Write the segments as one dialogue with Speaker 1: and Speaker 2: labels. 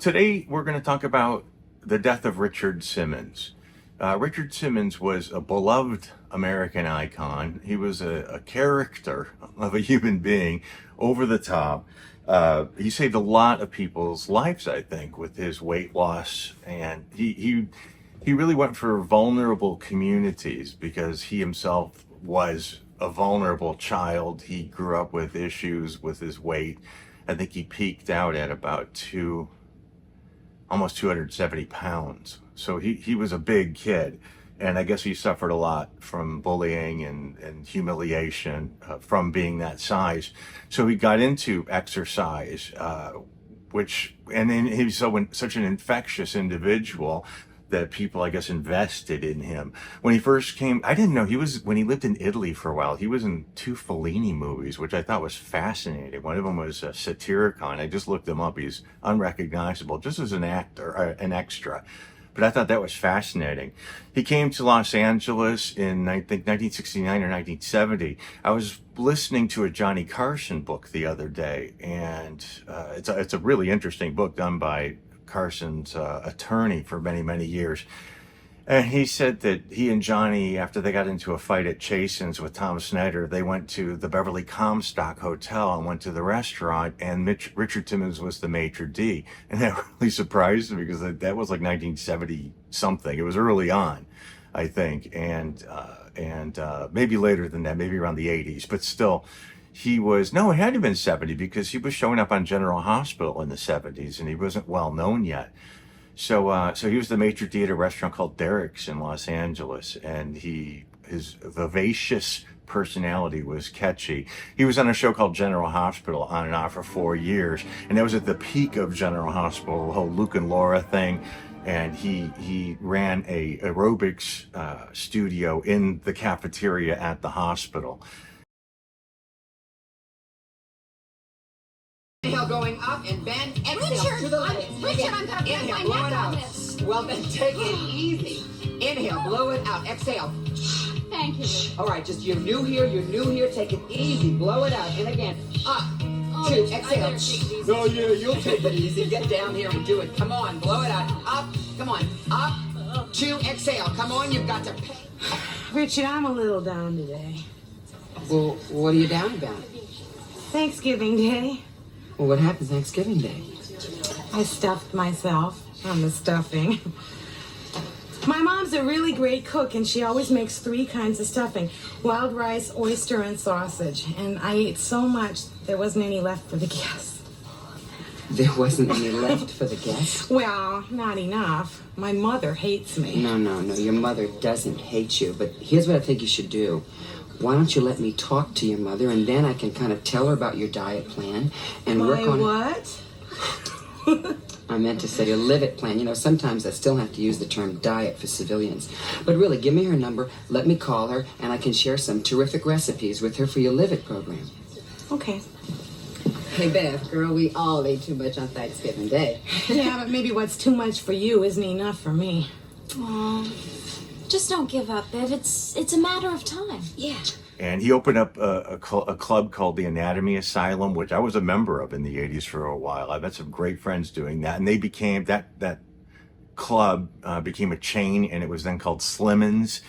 Speaker 1: Today, we're going to talk about the death of Richard Simmons. Richard Simmons was a beloved American icon. He was a character of a human being, over the top. He saved a lot of people's lives, I think, with his weight loss. And he really went for vulnerable communities because he himself was a vulnerable child. He grew up with issues with his weight. I think he peaked out at about almost 270 pounds. So he was a big kid. And I guess he suffered a lot from bullying and humiliation from being that size. So he got into exercise, and then he was such an infectious individual that people, I guess, invested in him. When he first came, I didn't know when he lived in Italy for a while, he was in 2 Fellini movies, which I thought was fascinating. One of them was Satyricon. I just looked him up. He's unrecognizable, just as an actor, an extra. But I thought that was fascinating. He came to Los Angeles in, I think, 1969 or 1970. I was listening to a Johnny Carson book the other day, and it's a really interesting book done by Carson's attorney for many, many years. And he said that he and Johnny, after they got into a fight at Chasen's with Tom Snyder, they went to the Beverly Comstock Hotel and went to the restaurant, and Richard Simmons was the maitre d'. And that really surprised me because that was like 1970 something. It was early on, I think, and maybe later than that, maybe around the 80s, but still. It had to have been 70 because he was showing up on General Hospital in the 70s and he wasn't well known yet. So he was the maitre d' at a restaurant called Derek's in Los Angeles, and his vivacious personality was catchy. He was on a show called General Hospital on and off for 4 years, and that was at the peak of General Hospital, the whole Luke and Laura thing. And he ran a aerobics studio in the cafeteria at the hospital.
Speaker 2: Inhale, going up and bend. Exhale to the left.
Speaker 3: Richard, I'm gonna break my neck on this.
Speaker 2: Well, then take it easy. Inhale, blow it out. Exhale.
Speaker 3: Thank you.
Speaker 2: All right, just you're new here. Take it easy. Blow it out. And again, up. Two. Exhale. No, you'll take it easy. Get down here and do it. Come on, blow it out. Up. Come on. Up. 2. Exhale. Come on, you've got to pay.
Speaker 4: Richard, I'm a little down today.
Speaker 2: Well, what are you down about?
Speaker 4: Thanksgiving Day.
Speaker 2: Well, what happened Thanksgiving Day?
Speaker 4: I stuffed myself on the stuffing. My mom's a really great cook, and she always makes 3 kinds of stuffing: wild rice, oyster, and sausage. And I ate so much, there wasn't any left for the guests.
Speaker 2: There wasn't any left for the guests?
Speaker 4: Well, not enough. My mother hates me.
Speaker 2: No. Your mother doesn't hate you. But here's what I think you should do. Why don't you let me talk to your mother, and then I can kind of tell her about your diet plan and work on
Speaker 4: what?
Speaker 2: I meant to say a live it plan. You know, sometimes I still have to use the term diet for civilians. But really, give me her number, let me call her, and I can share some terrific recipes with her for your live it program.
Speaker 4: Okay.
Speaker 5: Hey, Beth, girl, we all ate too much on Thanksgiving Day.
Speaker 4: Yeah, but maybe what's too much for you isn't enough for me.
Speaker 3: Aw, just don't give up, Bev. It's a matter of time.
Speaker 5: Yeah.
Speaker 1: And he opened up a club called the Anatomy Asylum, which I was a member of in the 80s for a while. I met some great friends doing that. And they became, that club became a chain, and it was then called Simmons.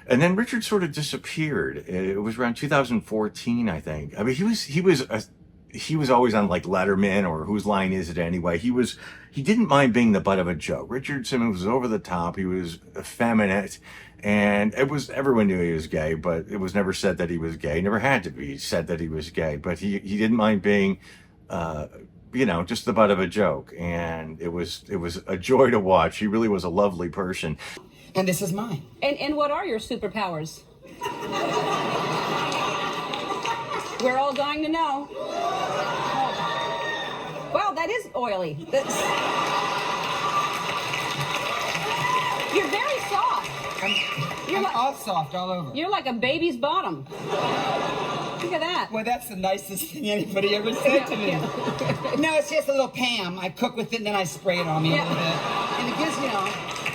Speaker 1: And then Richard sort of disappeared. It was around 2014, I think. I mean, he was always on like Letterman or Whose Line Is It Anyway? He didn't mind being the butt of a joke. Richard Simmons was over the top. He was effeminate, and everyone knew he was gay, but it was never said that he was gay. It never had to be said that he was gay, but he didn't mind being, just the butt of a joke. And it was a joy to watch. He really was a lovely person.
Speaker 2: And this is mine.
Speaker 6: And what are your superpowers? We're all dying to know. Wow, that is oily. You're very soft.
Speaker 2: I'm all soft all over.
Speaker 6: You're like a baby's bottom. Look at that.
Speaker 2: Well, that's the nicest thing anybody ever said to me. No, it's just a little Pam. I cook with it and then I spray it on me a little bit. And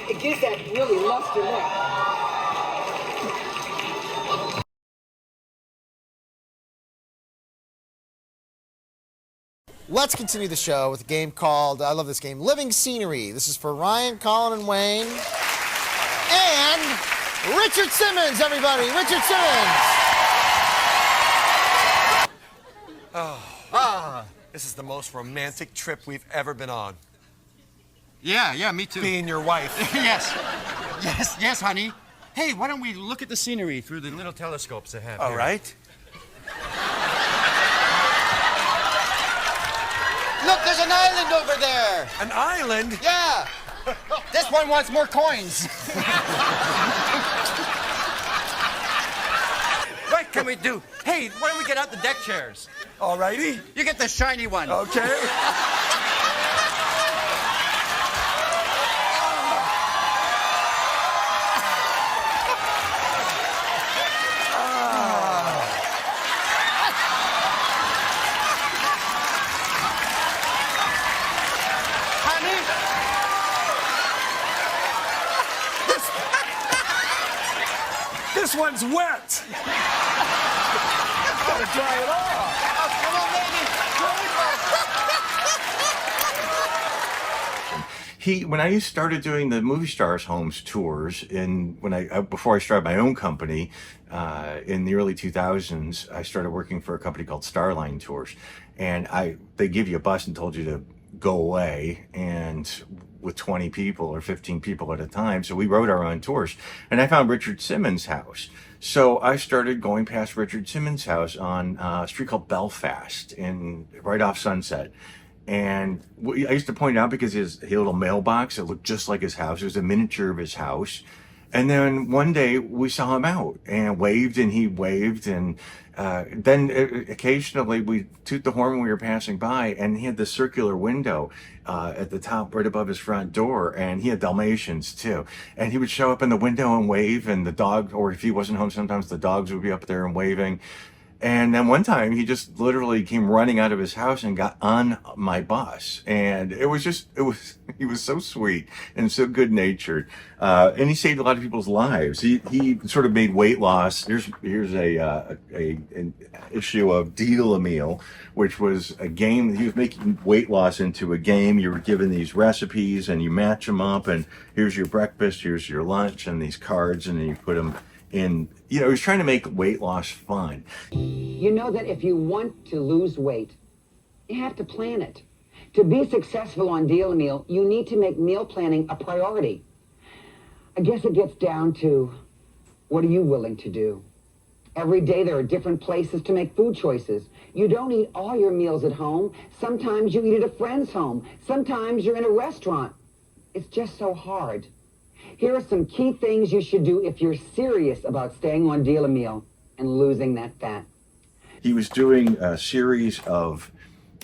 Speaker 2: it gives that really luster look.
Speaker 7: Let's continue the show with a game called, I love this game, Living Scenery. This is for Ryan, Colin, and Wayne. And Richard Simmons, everybody. Richard Simmons.
Speaker 8: This is the most romantic trip we've ever been on.
Speaker 9: Yeah, me too.
Speaker 8: Being your wife.
Speaker 9: Yes, honey. Hey, why don't we look at the scenery through the little telescopes they have
Speaker 8: All
Speaker 9: here?
Speaker 8: right.
Speaker 9: Look, there's an island over there.
Speaker 8: An island?
Speaker 9: Yeah. This one wants more coins. What can we do? Hey, why don't we get out the deck chairs?
Speaker 8: All righty.
Speaker 9: You get the shiny one.
Speaker 8: Okay. This one's wet. Gotta dry it off.
Speaker 9: Come on, baby.
Speaker 1: When I started doing the movie stars' homes tours, before I started my own company in the early 2000s, I started working for a company called Starline Tours, and they give you a bus and told you to go away, and with 20 people or 15 people at a time. So we wrote our own tours, and I found Richard Simmons' house. So I started going past Richard Simmons' house on a street called Belfast, right off Sunset. And I used to point out because his little mailbox, it looked just like his house. It was a miniature of his house. And then one day we saw him out and waved, and he waved. And then occasionally we toot the horn when we were passing by, and he had the circular window at the top right above his front door. And he had Dalmatians too. And he would show up in the window and wave, and the dog, or if he wasn't home, sometimes the dogs would be up there and waving. And then one time he just literally came running out of his house and got on my bus. And he was so sweet and so good natured. And he saved a lot of people's lives. He sort of made weight loss. Here's an issue of Deal a Meal, which was a game. He was making weight loss into a game. You were given these recipes and you match them up, and here's your breakfast, here's your lunch, and these cards, and then you put them in. He was trying to make weight loss fun.
Speaker 2: You know that if you want to lose weight, you have to plan it. To be successful on Deal a Meal, you need to make meal planning a priority. I guess it gets down to, what are you willing to do? Every day there are different places to make food choices. You don't eat all your meals at home. Sometimes you eat at a friend's home. Sometimes you're in a restaurant. It's just so hard. Here are some key things you should do if you're serious about staying on Deal a Meal and losing that fat.
Speaker 1: He was doing a series of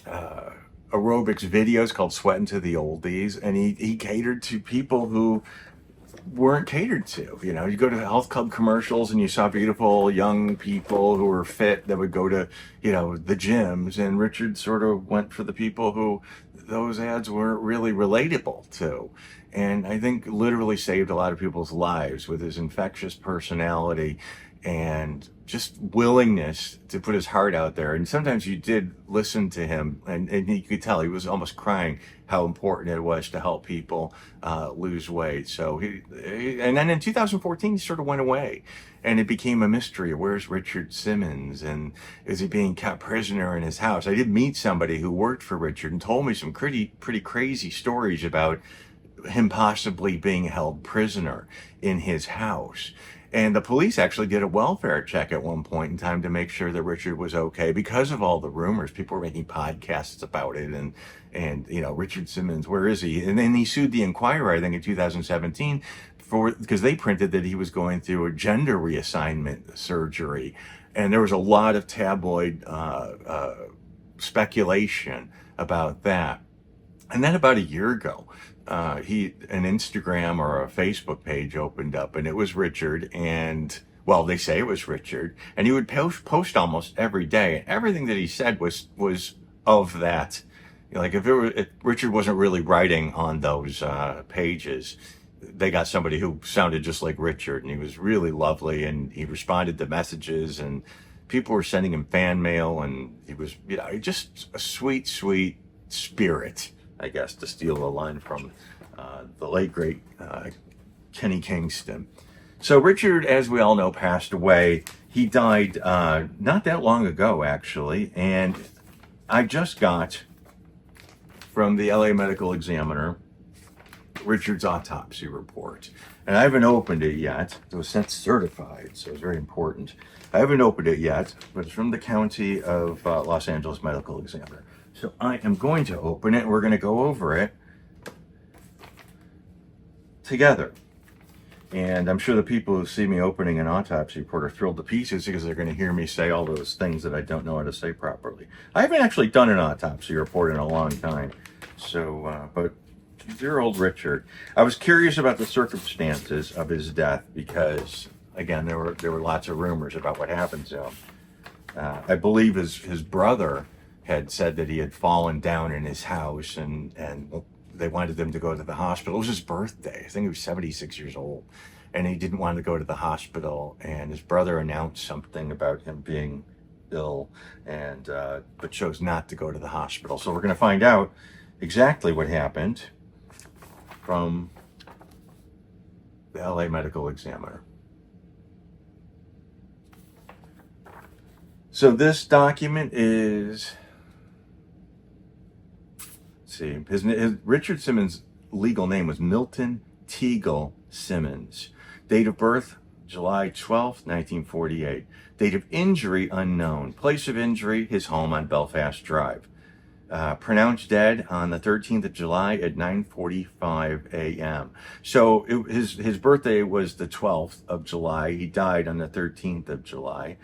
Speaker 1: aerobics videos called Sweatin' to the Oldies, and he catered to people who weren't catered to. You go to health club commercials and you saw beautiful young people who were fit that would go to, the gyms, and Richard sort of went for the people who those ads weren't really relatable to. And I think literally saved a lot of people's lives with his infectious personality and just willingness to put his heart out there. And sometimes you did listen to him, and you could tell he was almost crying how important it was to help people lose weight. So and then in 2014 he sort of went away, and it became a mystery. Where's Richard Simmons, and is he being kept prisoner in his house? I did meet somebody who worked for Richard and told me some pretty crazy stories about him possibly being held prisoner in his house. And the police actually did a welfare check at one point in time to make sure that Richard was okay because of all the rumors. People were making podcasts about it, and Richard Simmons, where is he? And then he sued the Inquirer, I think, in 2017 because they printed that he was going through a gender reassignment surgery. And there was a lot of tabloid speculation about that. And then about a year ago, an Instagram or a Facebook page opened up, and it was Richard, and they say it was Richard, and he would post almost every day, and everything that he said was of that. Like if Richard wasn't really writing on those pages, they got somebody who sounded just like Richard, and he was really lovely, and he responded to messages, and people were sending him fan mail, and he was, just a sweet, sweet spirit, I guess, to steal a line from the late, great Kenny Kingston. So Richard, as we all know, passed away. He died not that long ago, actually, and I just got from the LA Medical Examiner Richard's autopsy report. And I haven't opened it yet. It was sent certified, so it's very important. I haven't opened it yet, but it's from the County of Los Angeles Medical Examiner. So I am going to open it. We're going to go over it together. And I'm sure the people who see me opening an autopsy report are thrilled to pieces because they're going to hear me say all those things that I don't know how to say properly. I haven't actually done an autopsy report in a long time. So, but dear old Richard, I was curious about the circumstances of his death because, again, there were lots of rumors about what happened to him. I believe his brother had said that he had fallen down in his house and they wanted him to go to the hospital. It was his birthday. I think he was 76 years old. And he didn't want to go to the hospital. And his brother announced something about him being ill, and but chose not to go to the hospital. So we're going to find out exactly what happened from the LA Medical Examiner. So this document is... see, his Richard Simmons' legal name was Milton Teagle Simmons. Date of birth, July 12th, 1948. Date of injury, unknown. Place of injury, his home on Belfast Drive. Pronounced dead on the 13th of July at 9:45 a.m. So his birthday was the 12th of July. He died on the 13th of July.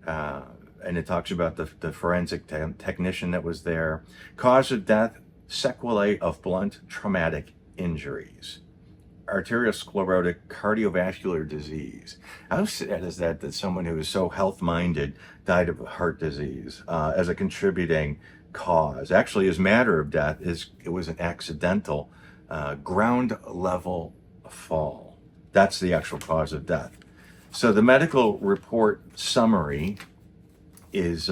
Speaker 1: And it talks about the forensic technician that was there. Cause of death, sequelae of blunt traumatic injuries. Arteriosclerotic cardiovascular disease. How sad is that someone who is so health-minded died of heart disease as a contributing cause? Actually, his matter of death it was an accidental ground level fall. That's the actual cause of death. So the medical report summary is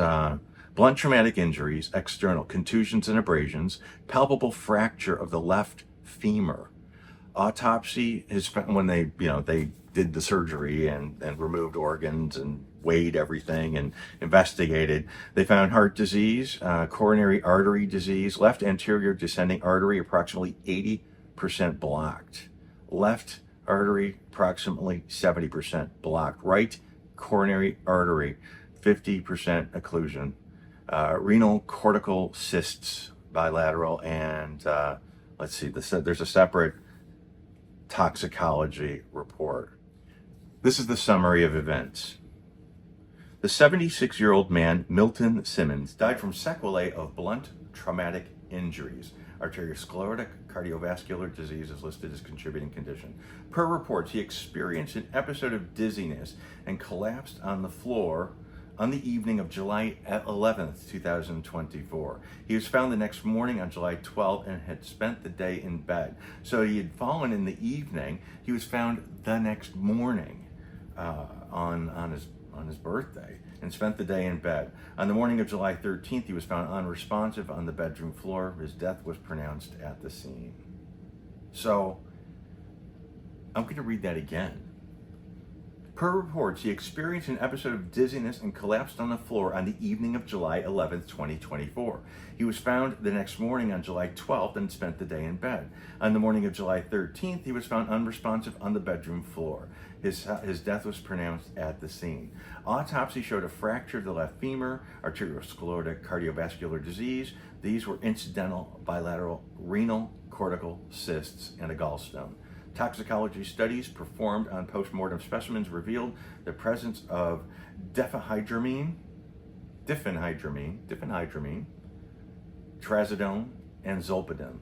Speaker 1: blunt traumatic injuries, external contusions and abrasions, palpable fracture of the left femur. Autopsy is when they did the surgery and removed organs and weighed everything and investigated. They found heart disease, coronary artery disease, left anterior descending artery approximately 80% blocked. Left artery approximately 70% blocked. Right coronary artery 50% occlusion. Renal cortical cysts, bilateral, and let's see, there's a separate toxicology report. This is the summary of events. The 76-year-old man, Milton Simmons, died from sequelae of blunt traumatic injuries. Arteriosclerotic cardiovascular disease is listed as contributing condition. Per reports, he experienced an episode of dizziness and collapsed on the floor on the evening of July 11th, 2024. He was found the next morning on July 12th and had spent the day in bed. So he had fallen in the evening. He was found the next morning on his birthday and spent the day in bed. On the morning of July 13th, he was found unresponsive on the bedroom floor. His death was pronounced at the scene. So I'm going to read that again. Per reports, he experienced an episode of dizziness and collapsed on the floor on the evening of July 11th, 2024. He was found the next morning on July 12th and spent the day in bed. On the morning of July 13th, he was found unresponsive on the bedroom floor. His death was pronounced at the scene. Autopsy showed a fracture of the left femur, arteriosclerotic cardiovascular disease. These were incidental bilateral renal cortical cysts and a gallstone. Toxicology studies performed on postmortem specimens revealed the presence of diphenhydramine, trazodone, and zolpidem.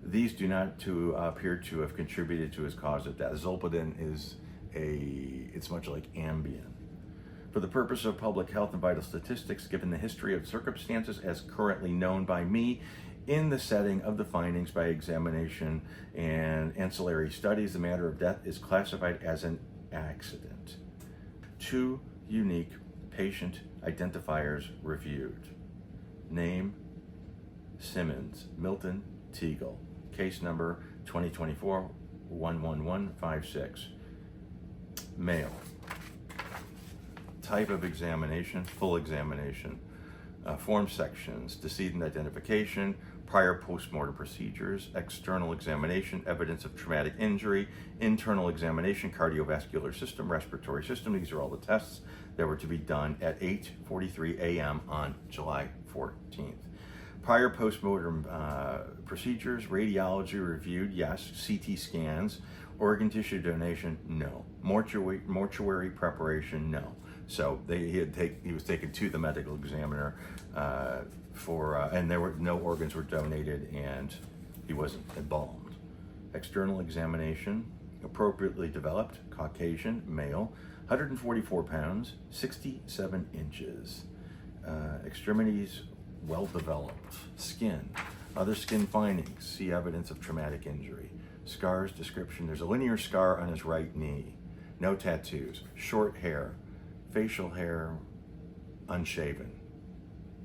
Speaker 1: These do not appear to have contributed to his cause of death. Zolpidem is it's much like Ambien. For the purpose of public health and vital statistics, given the history of circumstances as currently known by me, in the setting of the findings by examination and ancillary studies, the matter of death is classified as an accident. Two unique Patient identifiers reviewed. Name, Simmons, Milton Teagle. Case number 2024-11156. Male. Type of examination, full examination. Form sections, decedent identification, prior post-mortem procedures, external examination, evidence of traumatic injury, internal examination, cardiovascular system, respiratory system. These are all the tests that were to be done at 8:43 a.m. on July 14th. Prior post-mortem procedures, radiology reviewed, yes. CT scans, organ tissue donation, no. Mortuary preparation, no. So he was taken to the medical examiner and there were no organs were donated, and he wasn't embalmed. External examination, appropriately developed, Caucasian, male, 144 pounds, 67 inches. Extremities well developed. Skin, other skin findings, see evidence of traumatic injury. Scars description, there's a linear scar on his right knee. No tattoos, short hair, facial hair unshaven.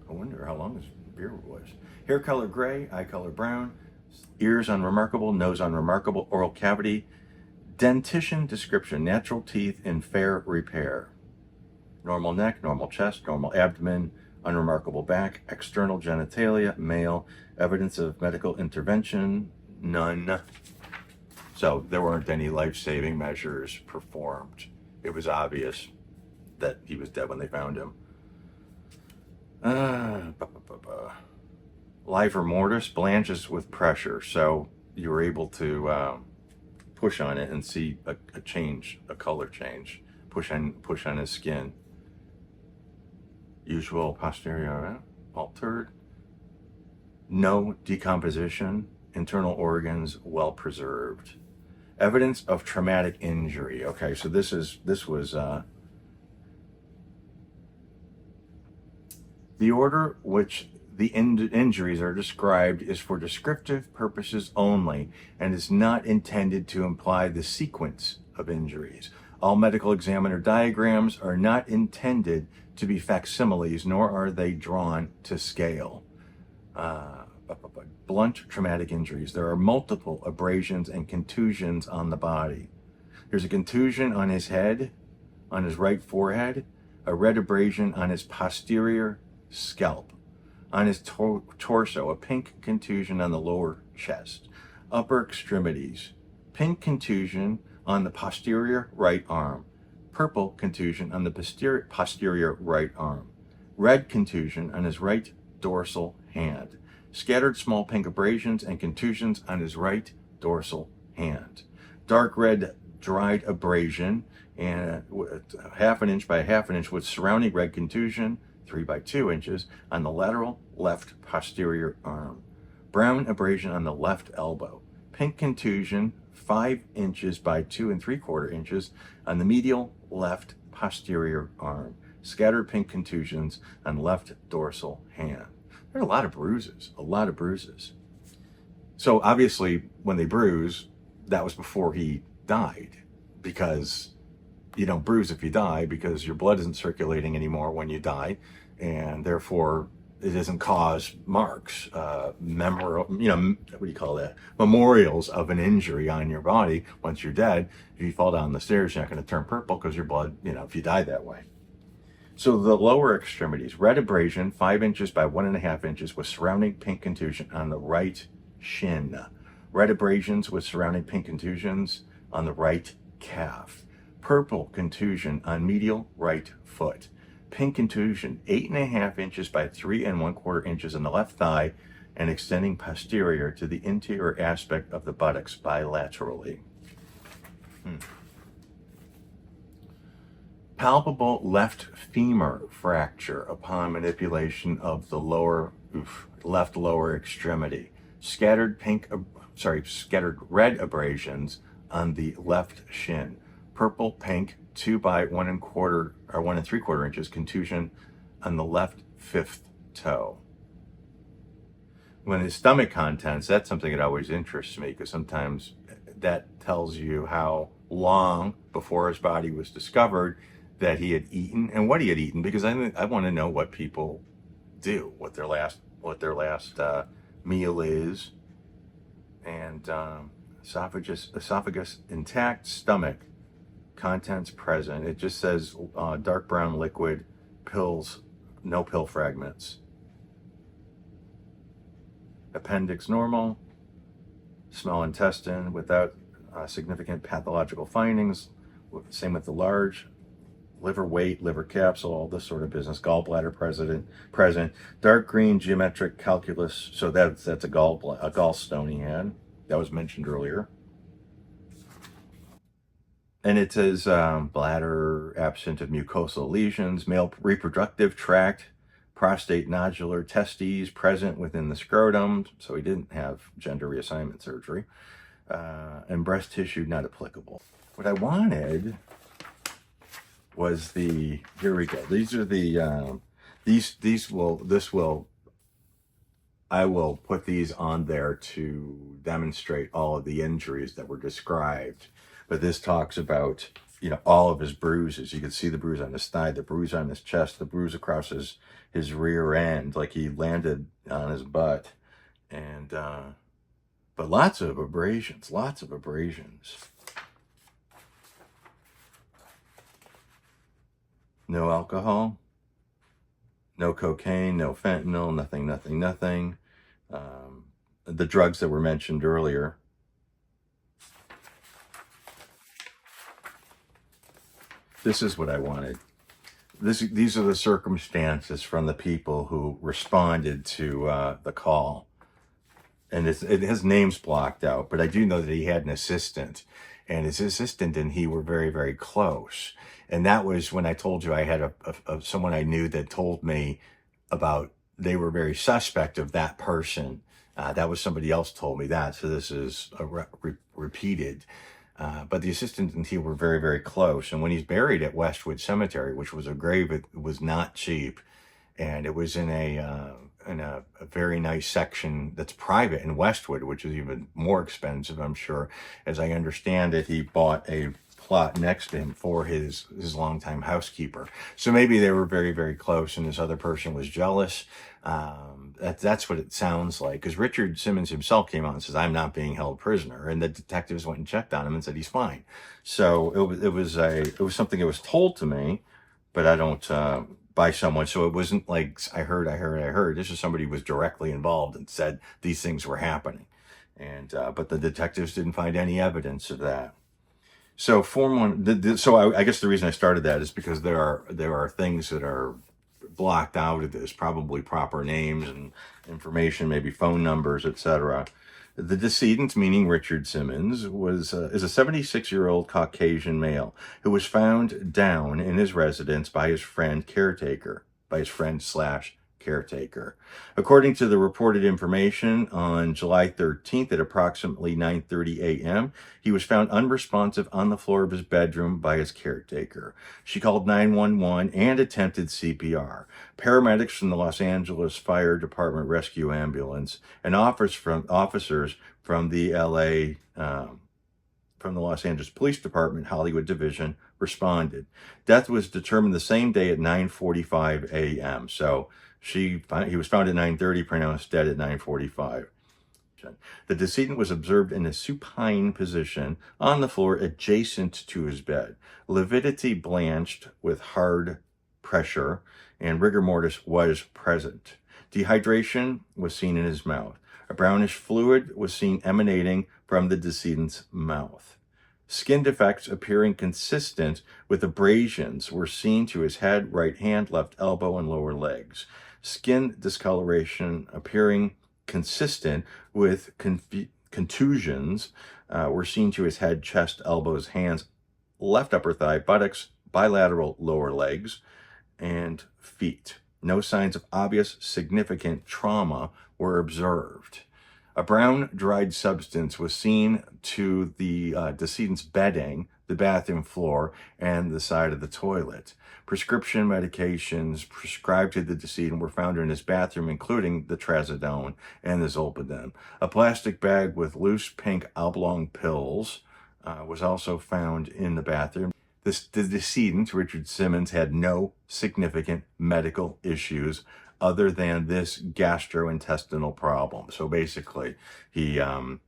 Speaker 1: I wonder how long his beard was. Hair color gray, eye color brown, ears unremarkable, nose unremarkable, oral cavity. Dentition description, natural teeth in fair repair. Normal neck, normal chest, normal abdomen, unremarkable back. External genitalia, male. Evidence of medical intervention, none. So there weren't any life-saving measures performed. It was obvious that he was dead when they found him. Livor mortis, blanches with pressure. So you were able to push on it and see a change, a color change. Push on his skin. Usual posterior altered. No decomposition. Internal organs well preserved. Evidence of traumatic injury. Okay, so this was the order which the injuries are described is for descriptive purposes only and is not intended to imply the sequence of injuries. All medical examiner diagrams are not intended to be facsimiles, nor are they drawn to scale. Blunt traumatic injuries. There are multiple abrasions and contusions on the body. There's a contusion on his head, on his right forehead, a red abrasion on his posterior scalp, on his torso, a pink contusion on the lower chest, upper extremities, pink contusion on the posterior right arm, purple contusion on the posterior right arm, red contusion on his right dorsal hand, scattered small pink abrasions and contusions on his right dorsal hand, dark red dried abrasion and half an inch by half an inch with surrounding red contusion, 3 by 2 inches on the lateral left posterior arm, brown abrasion on the left elbow, pink contusion 5 inches by 2 3/4 inches on the medial left posterior arm, scattered pink contusions on left dorsal hand. There are a lot of bruises. So obviously when they bruise, that was before he died, because you don't bruise if you die, because your blood isn't circulating anymore when you die, and therefore it doesn't cause marks, memorials of an injury on your body once you're dead. If you fall down the stairs, you're not going to turn purple because your blood, if you die that way. So the lower extremities, red abrasion, 5 inches by 1.5 inches with surrounding pink contusion on the right shin. Red abrasions with surrounding pink contusions on the right calf. Purple contusion on medial right foot. Pink contusion, 8.5 inches by 3 1/4 inches on the left thigh and extending posterior to the interior aspect of the buttocks bilaterally. Palpable left femur fracture upon manipulation of the left lower extremity. Scattered red abrasions on the left shin. Purple, pink, 2 by 1 1/4 or 1 3/4 inches contusion on the left fifth toe. When his stomach contents, that's something that always interests me, because sometimes that tells you how long before his body was discovered that he had eaten and what he had eaten, because I want to know what people do, what their last meal is. And esophagus intact, stomach contents present. It just says dark brown liquid, pills, no pill fragments. Appendix normal, small intestine without significant pathological findings. Same with the large. Liver weight, liver capsule, all this sort of business. Gallbladder present. Dark green geometric calculus. So that's a gallstone he had. That was mentioned earlier. And it says bladder absent of mucosal lesions, male reproductive tract, prostate nodular, testes present within the scrotum. So he didn't have gender reassignment surgery. And breast tissue not applicable. What I wanted was here we go. These are the, I will put these on there to demonstrate all of the injuries that were described. But this talks about, all of his bruises. You can see the bruise on his thigh, the bruise on his chest, the bruise across his rear end, like he landed on his butt. And, but lots of abrasions. No alcohol, no cocaine, no fentanyl, nothing. The drugs that were mentioned earlier. This is what I wanted. These are the circumstances from the people who responded to the call. And it has names blocked out, but I do know that he had an assistant. And his assistant and he were very, very close. And that was when I told you I had someone I knew that told me about, they were very suspect of that person. That was somebody else told me that. So this is repeated. But the assistant and he were very, very close. And when he's buried at Westwood Cemetery, which was a grave, it was not cheap. And it was in a very nice section that's private in Westwood, which is even more expensive, I'm sure. As I understand it, he bought a plot next to him for his longtime housekeeper. So maybe they were very, very close and this other person was jealous. That's what it sounds like, because Richard Simmons himself came out and says, I'm not being held prisoner. And the detectives went and checked on him and said, he's fine. So it was something that was told to me, but I don't, by someone. So it wasn't like I heard. This is somebody who was directly involved and said these things were happening. And, but the detectives didn't find any evidence of that. So I guess the reason I started that is because there are things that are blocked out of this, probably proper names and information, maybe phone numbers, etc. The decedent, meaning Richard Simmons, is a 76-year-old Caucasian male who was found down in his residence by his friend caretaker. According to the reported information, on July 13th at approximately 9:30 a.m., he was found unresponsive on the floor of his bedroom by his caretaker. She called 911 and attempted CPR. Paramedics from the Los Angeles Fire Department Rescue Ambulance and officers from the Los Angeles Police Department Hollywood Division responded. Death was determined the same day at 9:45 a.m. So he was found at 9:30, pronounced dead at 9:45. The decedent was observed in a supine position on the floor adjacent to his bed. Lividity blanched with hard pressure, and rigor mortis was present. Dehydration was seen in his mouth. A brownish fluid was seen emanating from the decedent's mouth. Skin defects appearing consistent with abrasions were seen to his head, right hand, left elbow, and lower legs. Skin discoloration appearing consistent with contusions were seen to his head, chest, elbows, hands, left upper thigh, buttocks, bilateral lower legs, and feet. No signs of obvious significant trauma were observed. A brown dried substance was seen to the decedent's bedding, the bathroom floor, and the side of the toilet. Prescription medications prescribed to the decedent were found in his bathroom, including the trazodone and the zolpidem. A plastic bag with loose pink oblong pills was also found in the bathroom. The decedent, Richard Simmons, had no significant medical issues other than this gastrointestinal problem. So basically, he had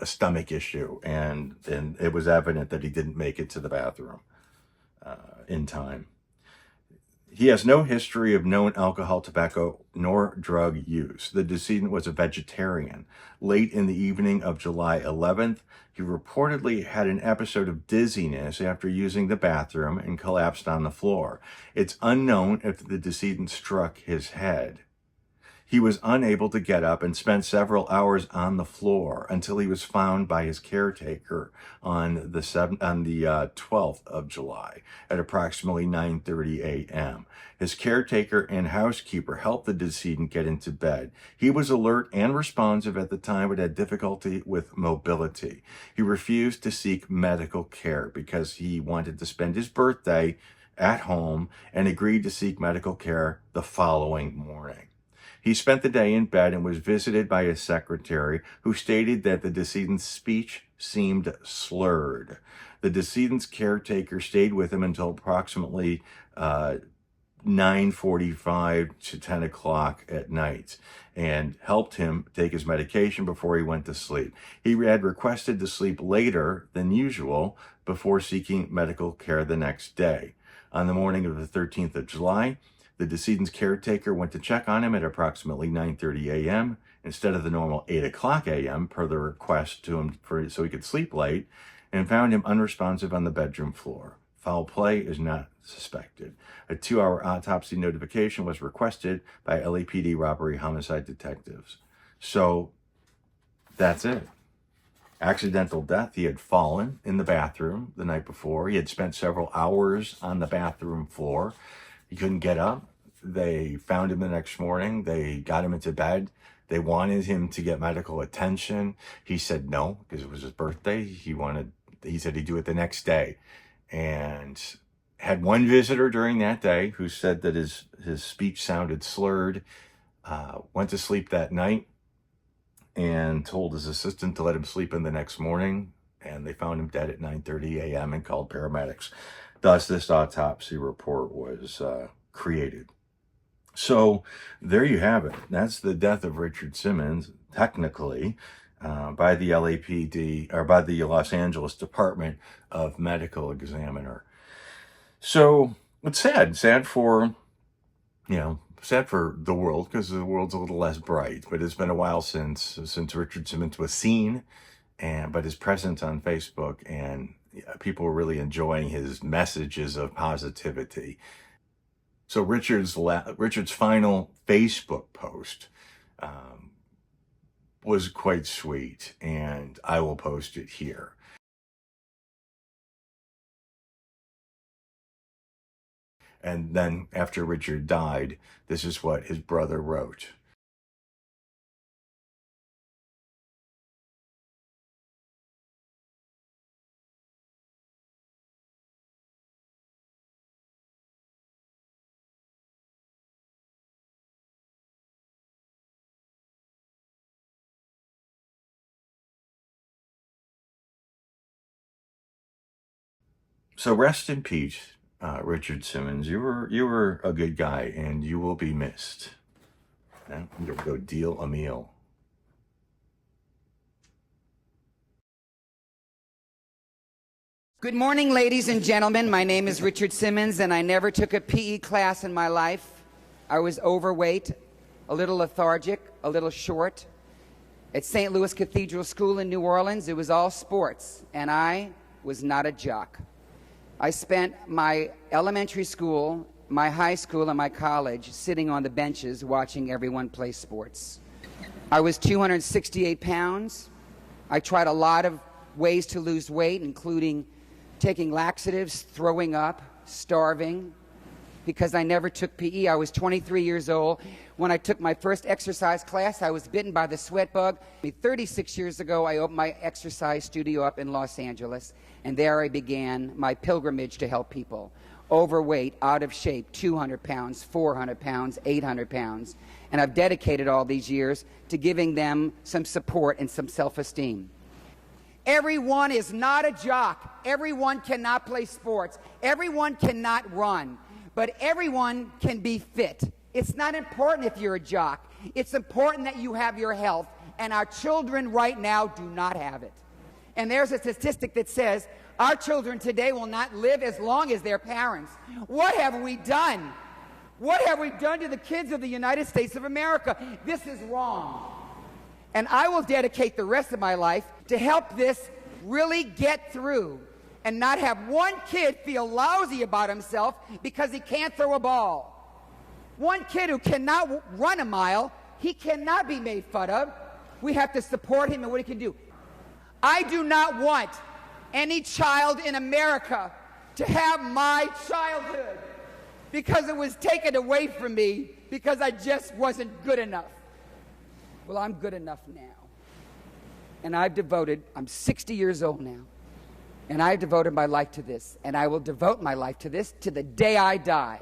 Speaker 1: a stomach issue, and it was evident that he didn't make it to the bathroom in time. He has no history of known alcohol, tobacco, nor drug use. The decedent was a vegetarian. Late in the evening of July 11th, he reportedly had an episode of dizziness after using the bathroom and collapsed on the floor. It's unknown if the decedent struck his head. He was unable to get up and spent several hours on the floor until he was found by his caretaker on the 12th of July at approximately 9:30 a.m. His caretaker and housekeeper helped the decedent get into bed. He was alert and responsive at the time, but had difficulty with mobility. He refused to seek medical care because he wanted to spend his birthday at home and agreed to seek medical care the following morning. He spent the day in bed and was visited by his secretary, who stated that the decedent's speech seemed slurred. The decedent's caretaker stayed with him until approximately 9:45 to 10 o'clock at night and helped him take his medication before he went to sleep. He had requested to sleep later than usual before seeking medical care the next day. On the morning of the 13th of July, the decedent's caretaker went to check on him at approximately 9:30 a.m. instead of the normal 8 o'clock a.m. per the request to him so he could sleep late, and found him unresponsive on the bedroom floor. Foul play is not suspected. A 2-hour autopsy notification was requested by LAPD robbery homicide detectives. So that's it. Accidental death. He had fallen in the bathroom the night before. He had spent several hours on the bathroom floor. He couldn't get up. They found him the next morning. They got him into bed. They wanted him to get medical attention. He said no, because it was his birthday. He said he'd do it the next day. And had one visitor during that day who said that his speech sounded slurred, went to sleep that night and told his assistant to let him sleep in the next morning. And they found him dead at 9:30 a.m. and called paramedics. Thus, this autopsy report was created. So there you have it. That's the death of Richard Simmons, technically, by the LAPD, or by the Los Angeles Department of Medical Examiner. So it's sad for the world, because the world's a little less bright. But it's been a while since Richard Simmons was seen, but his presence on Facebook, and people were really enjoying his messages of positivity. So Richard's final Facebook post was quite sweet, and I will post it here. And then after Richard died, this is what his brother wrote. So rest in peace, Richard Simmons. You were a good guy, and you will be missed. Now I'm gonna go deal a meal.
Speaker 2: Good morning, ladies and gentlemen. My name is Richard Simmons, and I never took a PE class in my life. I was overweight, a little lethargic, a little short. At St. Louis Cathedral School in New Orleans, it was all sports, and I was not a jock. I spent my elementary school, my high school, and my college sitting on the benches watching everyone play sports. I was 268 pounds. I tried a lot of ways to lose weight, including taking laxatives, throwing up, starving, because I never took PE. I was 23 years old. When I took my first exercise class, I was bitten by the sweat bug. 36 years ago, I opened my exercise studio up in Los Angeles, and there I began my pilgrimage to help people. overweight, out of shape, 200 pounds, 400 pounds, 800 pounds. And I've dedicated all these years to giving them some support and some self-esteem. Everyone is not a jock. Everyone cannot play sports. Everyone cannot run. But everyone can be fit. It's not important if you're a jock. It's important that you have your health. And our children right now do not have it. And there's a statistic that says our children today will not live as long as their parents. What have we done? What have we done to the kids of the United States of America? This is wrong. And I will dedicate the rest of my life to help this really get through and not have one kid feel lousy about himself because he can't throw a ball. One kid who cannot run a mile, he cannot be made fun of. We have to support him and what he can do. I do not want any child in America to have my childhood because it was taken away from me because I just wasn't good enough. Well, I'm good enough now. And I'm 60 years old now, and I've devoted my life to this, and I will devote my life to this to the day I die.